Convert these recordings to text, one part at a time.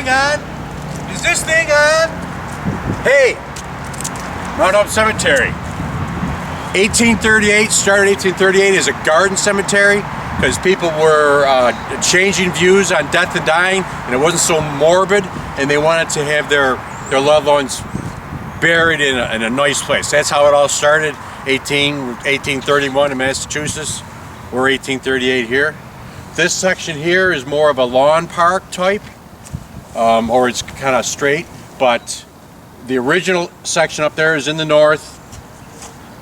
on? Is this thing on? Hey, Mount Hope Cemetery. 1838, started 1838 as a garden cemetery because people were changing views on death and dying, and it wasn't so morbid, and they wanted to have their loved ones buried in a nice place. That's how it all started. 1831 in Massachusetts. We're 1838 here. This section here is more of a lawn park type, or it's kind of straight, but the original section up there is in the north,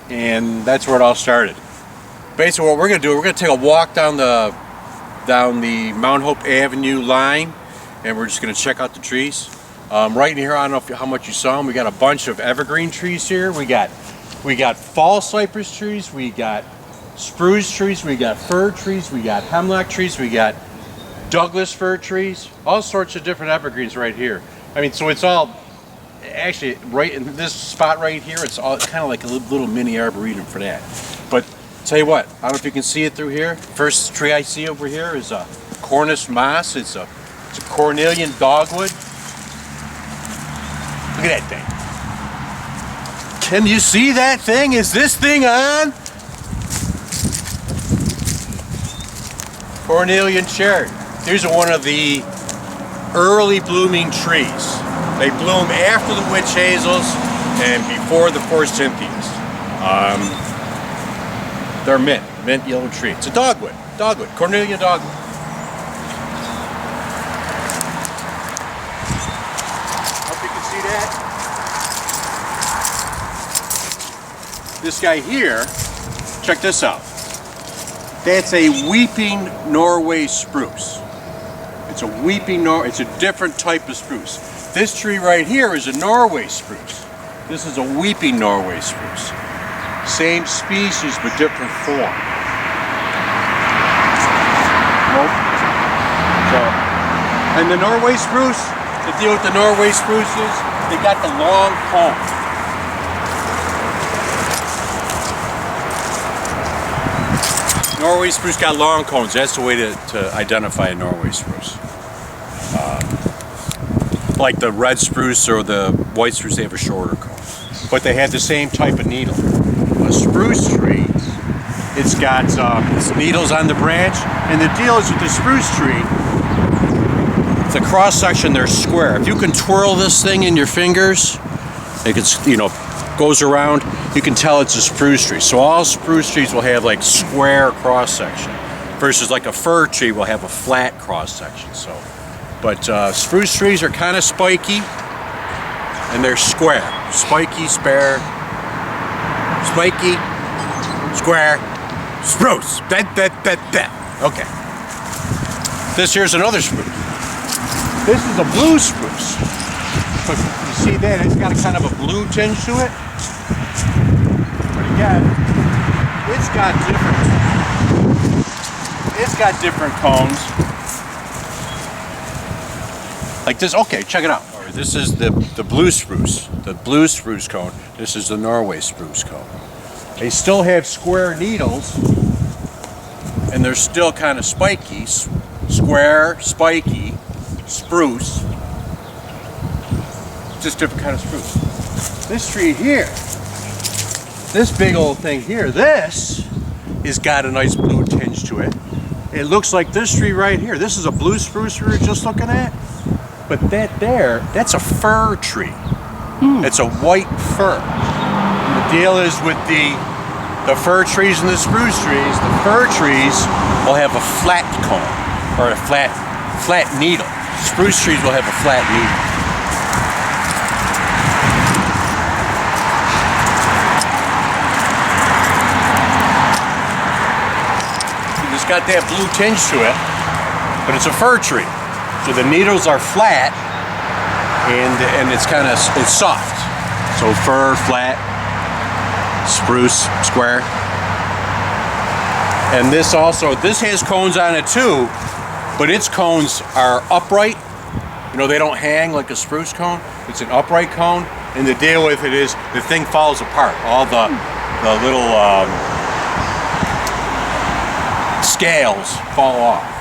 and that's where it all started. Basically what we're going to do, we're going to take a walk down the Mount Hope Avenue line, and we're just going to check out the trees. Right in here, I don't know how much you saw them, we got a bunch of evergreen trees here. We got fall cypress trees, we got spruce trees, we got fir trees, we got hemlock trees, we got Douglas fir trees, all sorts of different evergreens right here. I mean, so it's all actually right in this spot right here. It's all kind of like a little mini arboretum for that. But tell you what, I don't know if you can see it through here. First tree I see over here is a Cornus moss. It's a cornelian dogwood. Look at that thing. Can you see that thing? Is this thing on? Cornelian cherry. Here's one of the early blooming trees. They bloom after the witch hazels and before the forsythias. They're mint yellow tree. It's a dogwood, Cornelian dogwood. Hope you can see that. This guy here, check this out. That's a weeping Norway spruce. It's a different type of spruce. This tree right here is a Norway spruce. This is a weeping Norway spruce. Same species but different form. And the Norway spruce, to deal with the Norway spruces, they got the long cones. Norway spruce got long cones. That's the way to identify a Norway spruce. Like the red spruce or the white spruce, they have a shorter cone. But they have the same type of needle. A spruce tree, it's got its needles on the branch, and the deal is with the spruce tree, the cross section, they're square. If you can twirl this thing in your fingers, it gets, goes around, you can tell it's a spruce tree. So all spruce trees will have like square cross section, versus like a fir tree will have a flat cross section. But spruce trees are kind of spiky, and they're square. Spiky, square, spruce. Okay. This here's another spruce. This is a blue spruce. But you see that it's got a kind of a blue tinge to it. But again, it's got different cones. Like this. Okay, check it out. This is the blue spruce cone. This is the Norway spruce cone. They still have square needles, and they're still kind of spiky. Square, spiky, spruce. Just different kind of spruce. This tree here, this big old thing here, this has got a nice blue tinge to it. It looks like this tree right here. This is a blue spruce we were just looking at. But that's a fir tree. It's a white fir. And the deal is with the fir trees and the spruce trees, the fir trees will have a flat cone, or a flat needle. Spruce trees will have a flat needle. It's got that blue tinge to it, but it's a fir tree. So the needles are flat, and it's soft. So fir, flat, spruce, square. And this has cones on it too, but its cones are upright. They don't hang like a spruce cone. It's an upright cone, and the deal with it is the thing falls apart. All the little scales fall off.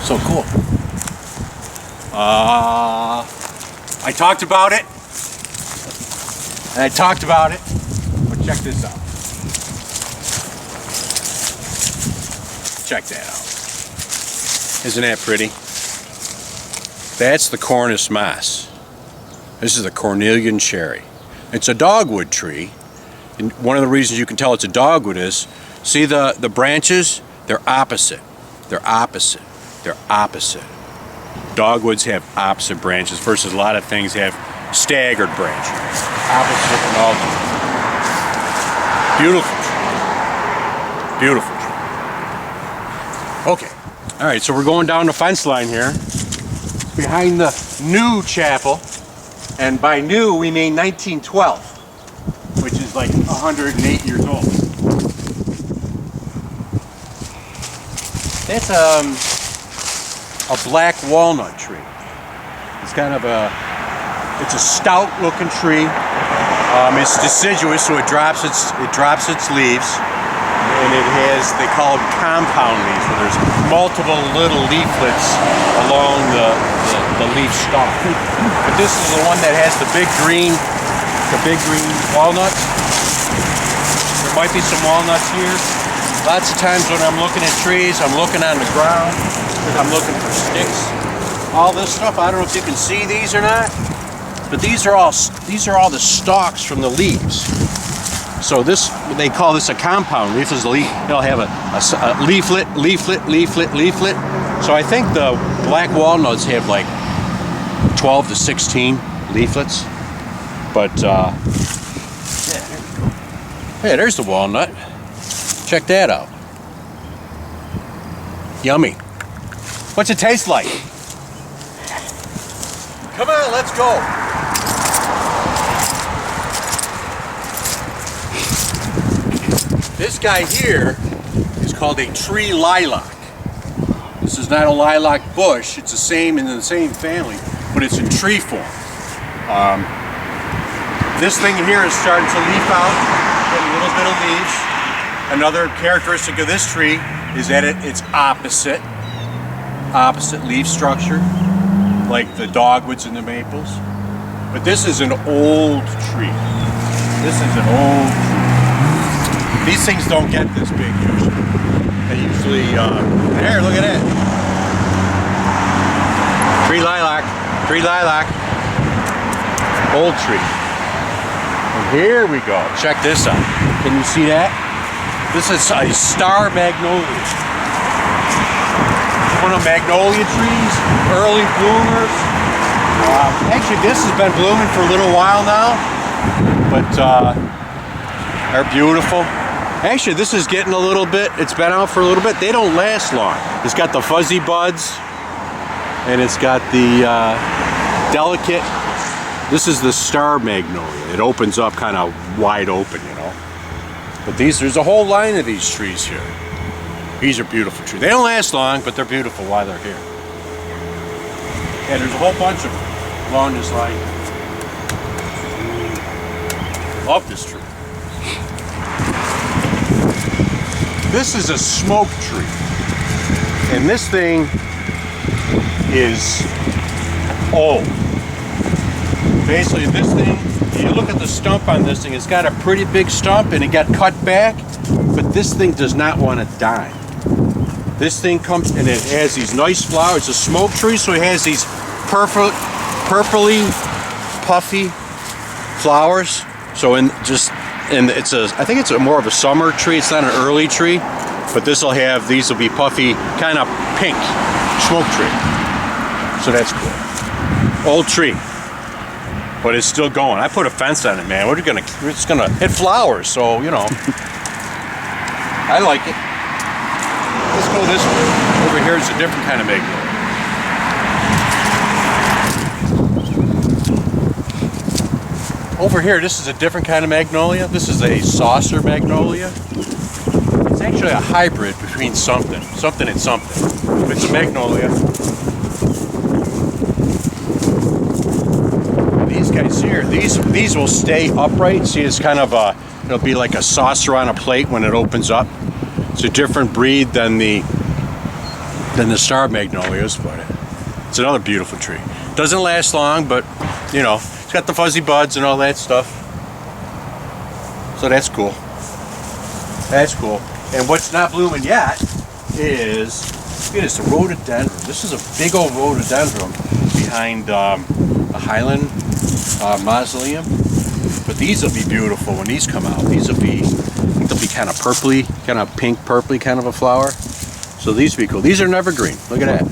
So cool. I talked about it, and I talked about it, but check this out. Check that out. Isn't that pretty? That's the Cornus mas. This is the Cornelian cherry. It's a dogwood tree, and one of the reasons you can tell it's a dogwood is, see the branches? They're opposite. They're opposite. They're opposite. Dogwoods have opposite branches versus a lot of things have staggered branches. Opposite and alternate. Beautiful tree. Beautiful tree. Okay. All right, so we're going down the fence line here. Behind the new chapel. And by new, we mean 1912, which is like 108 years old. That's a black walnut tree. It's kind of it's a stout looking tree. It's deciduous, so it drops its leaves, and it has, they call them compound leaves, where there's multiple little leaflets along the leaf stalk. But this is the one that has the big green walnuts. There might be some walnuts here. Lots of times when I'm looking at trees, I'm looking on the ground because I'm looking for sticks. All this stuff, I don't know if you can see these or not, but these are all the stalks from the leaves. So this, they call this a compound leaf. Is a leaf. They'll have a leaflet, leaflet, leaflet, leaflet. So I think the black walnuts have like 12 to 16 leaflets. But yeah, hey, there's the walnut. Check that out. Yummy. What's it taste like? Come on, let's go. This guy here is called a tree lilac. This is not a lilac bush. It's the same in the same family, but it's in tree form. This thing here is starting to leaf out, get a little bit of leaves. Another characteristic of this tree is that it's opposite leaf structure, like the dogwoods and the maples. But this is an old tree. This is an old tree. These things don't get this big usually. They usually, there, look at that. Tree lilac, old tree. And here we go, check this out. Can you see that? This is a star magnolia. One of magnolia trees, early bloomers. Actually, this has been blooming for a little while now, but they're beautiful. Actually, this is getting a little bit, it's been out for a little bit. They don't last long. It's got the fuzzy buds, and it's got the delicate. This is the star magnolia. It opens up kind of wide open, you know. But there's a whole line of these trees here. These are beautiful trees. They don't last long, but they're beautiful while they're here. And there's a whole bunch of them along this line. Love this tree. This is a smoke tree. And this thing is old. Basically, this thing, you look at the stump on this thing, it's got a pretty big stump and it got cut back, but this thing does not want to die. This thing comes and it has these nice flowers. It's a smoke tree, so it has these purpley, puffy flowers. So I think it's more of a summer tree. It's not an early tree, but these will be puffy, kind of pink smoke tree. So that's cool. Old tree. But it's still going. I put a fence on it, man. It's gonna hit flowers, so you know. I like it. Let's go this way. Over here is a different kind of magnolia. Over here, this is a different kind of magnolia. This is a saucer magnolia. It's actually a hybrid between something and something. It's a magnolia. These guys here, these will stay upright. See, it's kind of it'll be like a saucer on a plate when it opens up. It's a different breed than the star magnolias, but It's another beautiful tree. Doesn't last long, but you know, it's got the fuzzy buds and all that stuff. So that's cool. That's cool. And what's not blooming yet is, look at this, the rhododendron. This is a big old rhododendron behind the Highland Mausoleum. But these will be beautiful when these come out. These will be, I think they'll be kind of purpley, kind of pink purpley kind of a flower. So these will be cool. These are never green. Look at that.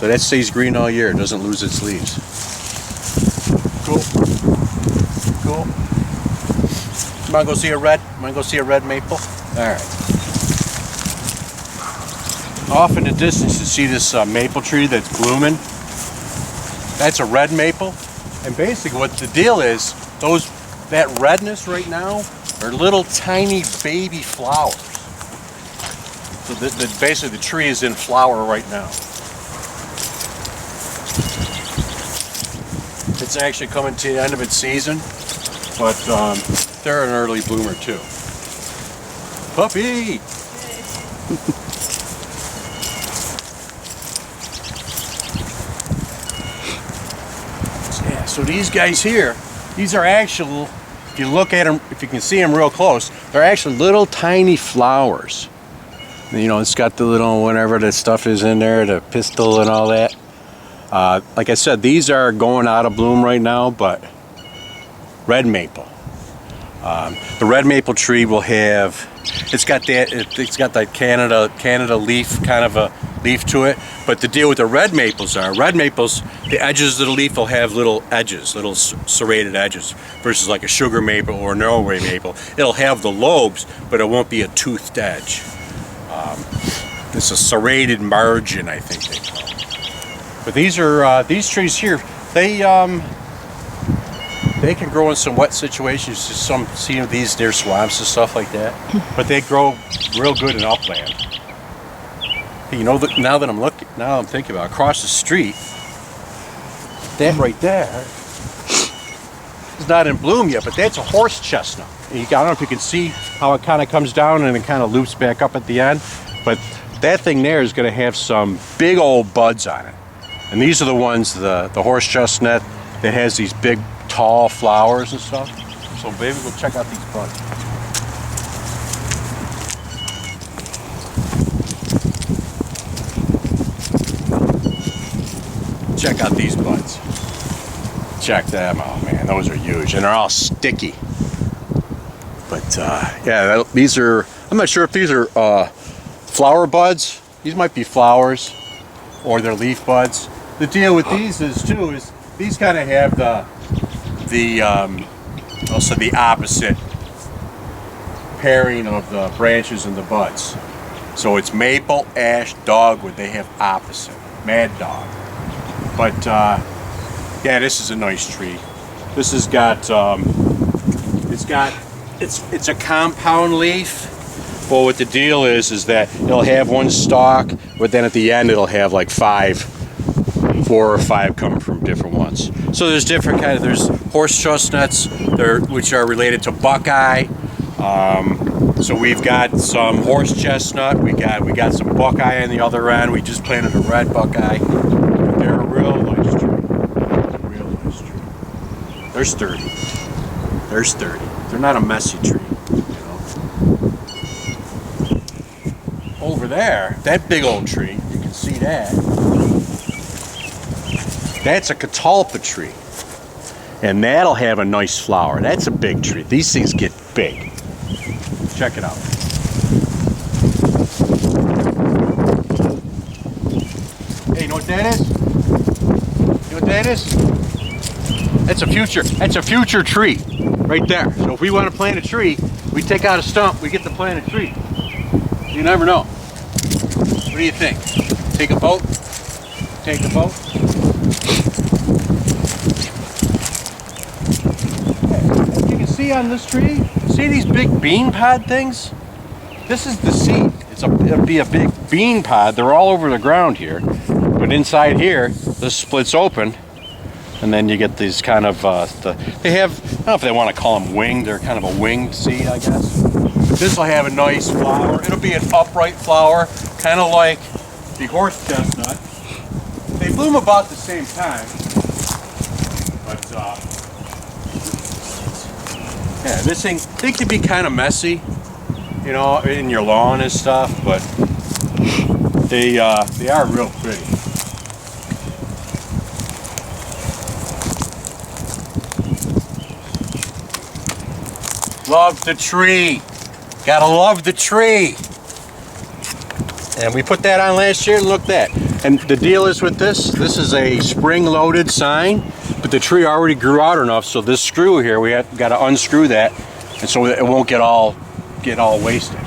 So that stays green all year. It doesn't lose its leaves. Cool. Cool. You want to go see a red? You want to go see a red maple? All right. Off in the distance, you see this maple tree that's blooming. That's a red maple. And basically what the deal is, that redness right now are little tiny baby flowers. So basically the tree is in flower right now. It's actually coming to the end of its season, but they're an early bloomer too. Puppy! Yeah, so these guys here, these are actual, if you look at them, if you can see them real close, they're actually little tiny flowers. You know, it's got the little whatever that stuff is in there, the pistil and all that. Like I said, these are going out of bloom right now, but red maple. The red maple tree will have, it's got that Canada leaf, kind of a leaf to it. But the deal with the red maples, the edges of the leaf will have little edges, little serrated edges, versus like a sugar maple or a Norway maple. It'll have the lobes, but it won't be a toothed edge. It's a serrated margin, I think they call it. But these trees here, they can grow in some wet situations. See these near swamps and stuff like that. But they grow real good in upland. You know, now I'm thinking about it, across the street, that right there is not in bloom yet, but that's a horse chestnut. I don't know if you can see how it kind of comes down and it kind of loops back up at the end, but that thing there is going to have some big old buds on it. And these are the ones, the horse chestnut, that has these big, tall flowers and stuff. So maybe we'll check out these buds. Check out these buds. Check them out, man. Those are huge, and they're all sticky. But yeah, these are, I'm not sure if these are flower buds. These might be flowers, or they're leaf buds. The deal with these is these kind of have also the opposite pairing of the branches and the buds. So it's maple, ash, dogwood. They have opposite. Mad dog. But yeah, this is a nice tree. This has got it's a compound leaf. Well, what the deal is that it'll have one stalk, but then at the end it'll have like 4 or 5 coming from different ones. So there's different kind of, there's horse chestnuts, which are related to buckeye. So we've got some horse chestnut, we got some buckeye on the other end. We just planted a red buckeye. They're a real nice tree. Real nice tree. They're sturdy. They're sturdy. They're not a messy tree, you know. Over there, that big old tree, you can see that. That's a catalpa tree. And that'll have a nice flower. That's a big tree. These things get big. Check it out. Hey, you know what that is? You know what that is? That's a future tree right there. So if we want to plant a tree, we take out a stump, we get to plant a tree. You never know. What do you think? Take a boat? Take the boat? As you can see on this tree, see these big bean pod things? This is the seed. It'll be a big bean pod. They're all over the ground here. But inside here, this splits open. And then you get these kind of, they have, I don't know if they want to call them winged. They're kind of a winged seed, I guess. But this will have a nice flower. It'll be an upright flower, kind of like the horse chestnut. They bloom about the same time. But yeah, this thing, they can be kind of messy, you know, in your lawn and stuff, but they are real pretty. Love the tree. Gotta love the tree. And we put that on last year, and look at that. And the deal is with this is a spring-loaded sign, but the tree already grew out enough, so this screw here, we got to unscrew that, and so it won't get all wasted.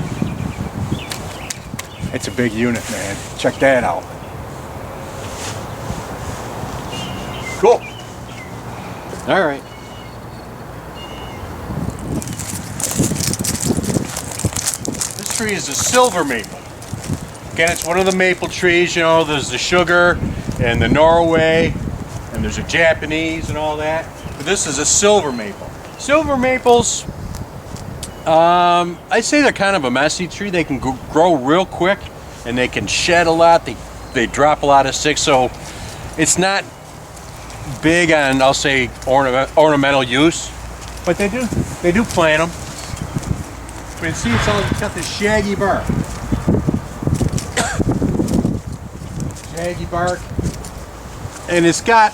It's a big unit, man. Check that out. Cool. All right. This tree is a silver maple. Again, it's one of the maple trees, you know, there's the sugar and the Norway, and there's a Japanese and all that. But this is a silver maple. Silver maples, I'd say they're kind of a messy tree. They can grow real quick, and they can shed a lot. They drop a lot of sticks, so it's not big on, I'll say, ornamental use. But they do plant them. But you see, it's got this shaggy bark. Shaggy bark, and it's got,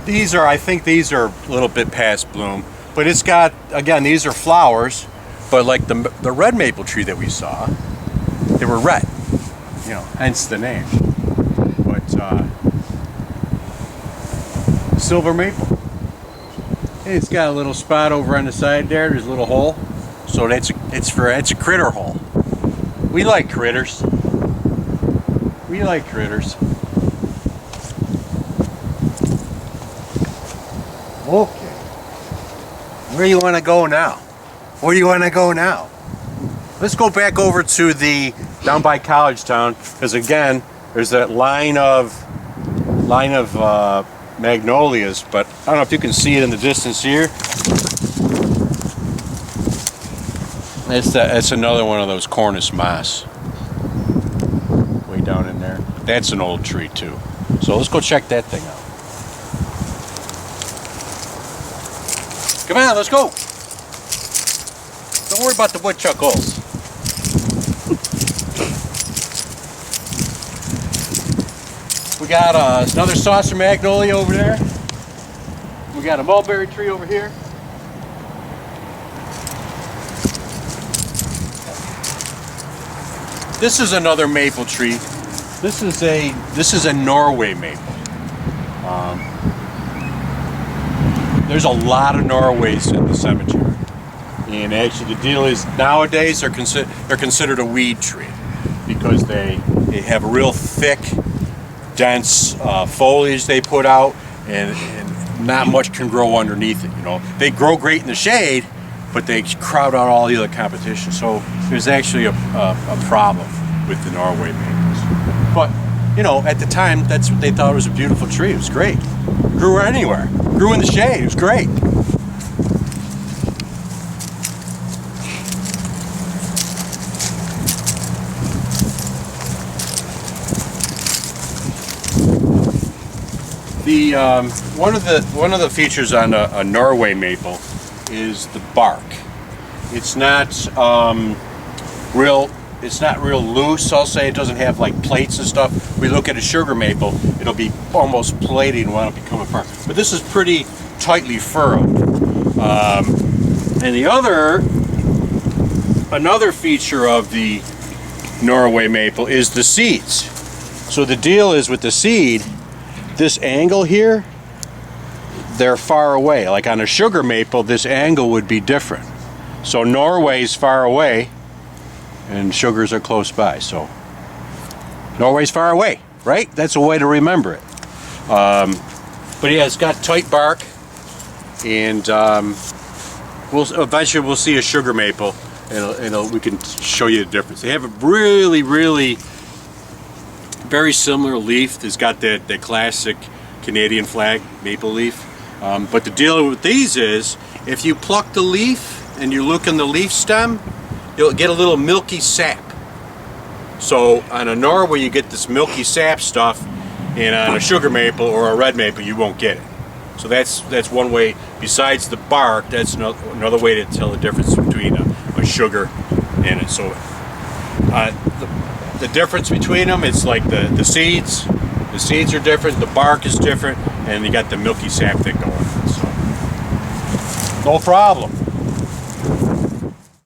I think these are a little bit past bloom, but it's got, again, these are flowers, but like the red maple tree that we saw, they were red, you know, hence the name. But silver maple, it's got a little spot over on the side there. There's a little hole, so it's a critter hole. We like critters. We like critters. Okay. Where do you want to go now? Where do you want to go now? Let's go back over to down by College Town, because again, there's that line of magnolias, but I don't know if you can see it in the distance here. That's another one of those Cornus moss. Down in there. That's an old tree too. So let's go check that thing out. Come on, let's go. Don't worry about the woodchuckles. We got another saucer magnolia over there. We got a mulberry tree over here. This is another maple tree. This is a Norway maple. There's a lot of Norways in the cemetery, and actually the deal is nowadays they're considered a weed tree because they have a real thick, dense foliage they put out, and not much can grow underneath it. You know, they grow great in the shade, but they crowd out all the other competition. So there's actually a problem with the Norway maples. But, you know, at the time, that's what they thought was a beautiful tree. It was great. Grew anywhere. Grew in the shade. It was great. One of the features on a Norway maple is the bark. It's not real loose, I'll say. It doesn't have like plates and stuff. We look at a sugar maple, it'll be almost plated and want to become apart. But this is pretty tightly furrowed. And another feature of the Norway maple is the seeds. So the deal is with the seed, this angle here, they're far away. Like on a sugar maple, this angle would be different. So Norway's far away, and sugars are close by. So Norway's far away, right? That's a way to remember it. But yeah, it's got tight bark, and eventually we'll see a sugar maple, and we can show you the difference. They have a really, really very similar leaf. It's got that classic Canadian flag maple leaf. But the deal with these is, if you pluck the leaf and you look in the leaf stem, you'll get a little milky sap. So on a Norway, you get this milky sap stuff, and on a sugar maple or a red maple you won't get it. So that's one way. Besides the bark, that's another way to tell the difference between a sugar and it. So the difference between them, it's like the seeds. The seeds are different, the bark is different, and you got the milky sap thing going on. So no problem.